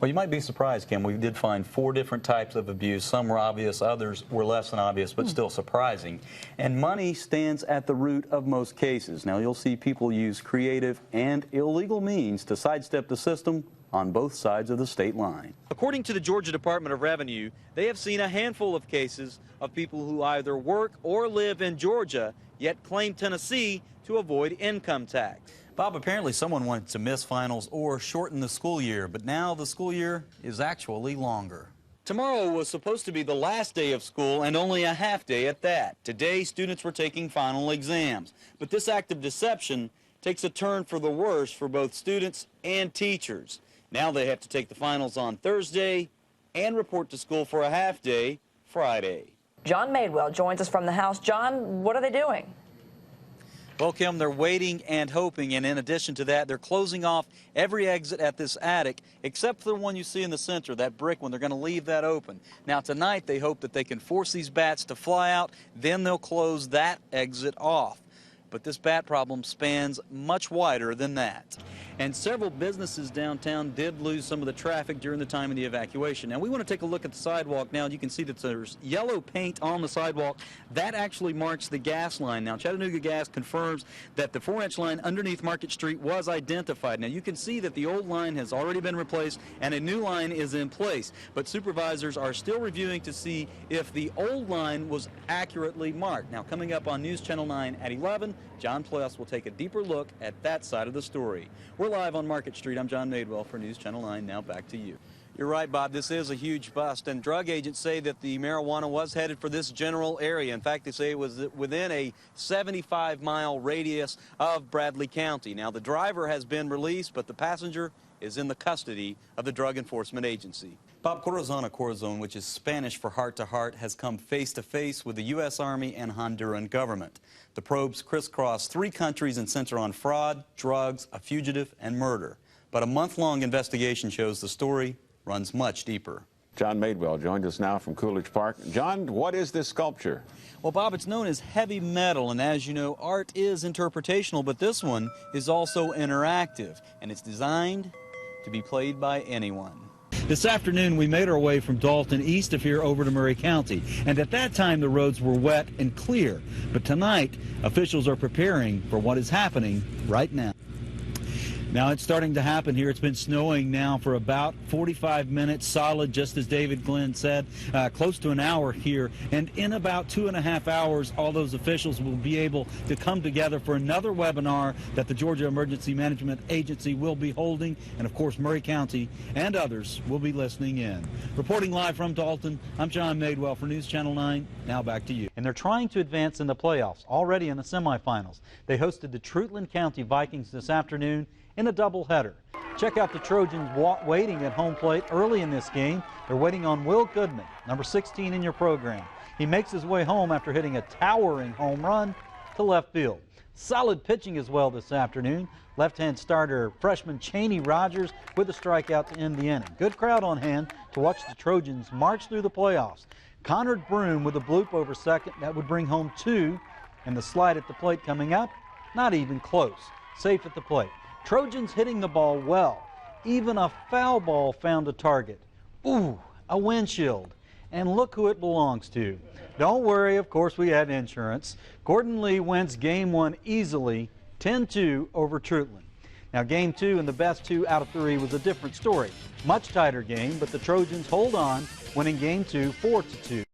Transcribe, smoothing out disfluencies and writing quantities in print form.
Well, you might be surprised, Kim. We did find 4 different types of abuse. Some were obvious, others were less than obvious, but still surprising. And money stands at the root of most cases. Now, you'll see people use creative and illegal means to sidestep the system on both sides of the state line. According to the Georgia Department of Revenue, they have seen a handful of cases of people who either work or live in Georgia, yet claim Tennessee to avoid income tax. Bob, apparently someone wanted to miss finals or shorten the school year, but now the school year is actually longer. Tomorrow was supposed to be the last day of school and only a half day at that. Today, students were taking final exams. But this act of deception takes a turn for the worse for both students and teachers. Now they have to take the finals on Thursday and report to school for a half day Friday. John Madewell joins us from the House. John, what are they doing? Well, Kim, they're waiting and hoping, and in addition to that, they're closing off every exit at this attic, except for the one you see in the center, that brick one. They're going to leave that open. Now, tonight, they hope that they can force these bats to fly out, then they'll close that exit off. But this bat problem spans much wider than that. And several businesses downtown did lose some of the traffic during the time of the evacuation. Now, we want to take a look at the sidewalk now. You can see that there's yellow paint on the sidewalk. That actually marks the gas line. Now, Chattanooga Gas confirms that the 4-inch line underneath Market Street was identified. Now, you can see that the old line has already been replaced and a new line is in place. But supervisors are still reviewing to see if the old line was accurately marked. Now, coming up on News Channel 9 at 11, John Plus will take a deeper look at that side of the story. We're live on Market Street. I'm John Madewell for News Channel 9. Now back to you. You're right, Bob. This is a huge bust, and drug agents say that the marijuana was headed for this general area. In fact, they say it was within a 75-mile radius of Bradley County. Now, the driver has been released, but the passenger is in the custody of the Drug Enforcement Agency. Bob, Corazon, which is Spanish for heart-to-heart, has come face-to-face with the U.S. Army and Honduran government. The probes crisscross 3 countries and center on fraud, drugs, a fugitive, and murder. But a month-long investigation shows the story runs much deeper. John Madewell joins us now from Coolidge Park. John, what is this sculpture? Well, Bob, it's known as heavy metal, and as you know, art is interpretational, but this one is also interactive, and it's designed to be played by anyone. This afternoon, we made our way from Dalton east of here over to Murray County, and at that time the roads were wet and clear. But tonight, officials are preparing for what is happening right now. Now it's starting to happen here. It's been snowing now for about 45 minutes solid, just as David Glenn said, close to an hour here. And in about 2.5 hours, all those officials will be able to come together for another webinar that the Georgia Emergency Management Agency will be holding. And of course, Murray County and others will be listening in. Reporting live from Dalton, I'm John Madewell for News Channel 9. Now back to you. And they're trying to advance in the playoffs, already in the semifinals. They hosted the Treutlen County Vikings this afternoon in a doubleheader. Check out the Trojans waiting at home plate early in this game. They're waiting on Will Goodman, number 16 in your program. He makes his way home after hitting a towering home run to left field. Solid pitching as well this afternoon. Left-hand starter freshman Chaney Rogers with a strikeout to end the inning. Good crowd on hand to watch the Trojans march through the playoffs. Conrad Broom with a bloop over second. That would bring home 2. And the slide at the plate coming up, not even close. Safe at the plate. Trojans hitting the ball well. Even a foul ball found a target. Ooh, a windshield. And look who it belongs to. Don't worry, of course we had insurance. Gordon Lee wins Game 1 easily, 10-2 over Treutlen. Now Game 2 and the best 2 out of 3 was a different story. Much tighter game, but the Trojans hold on, winning Game 2 4-2.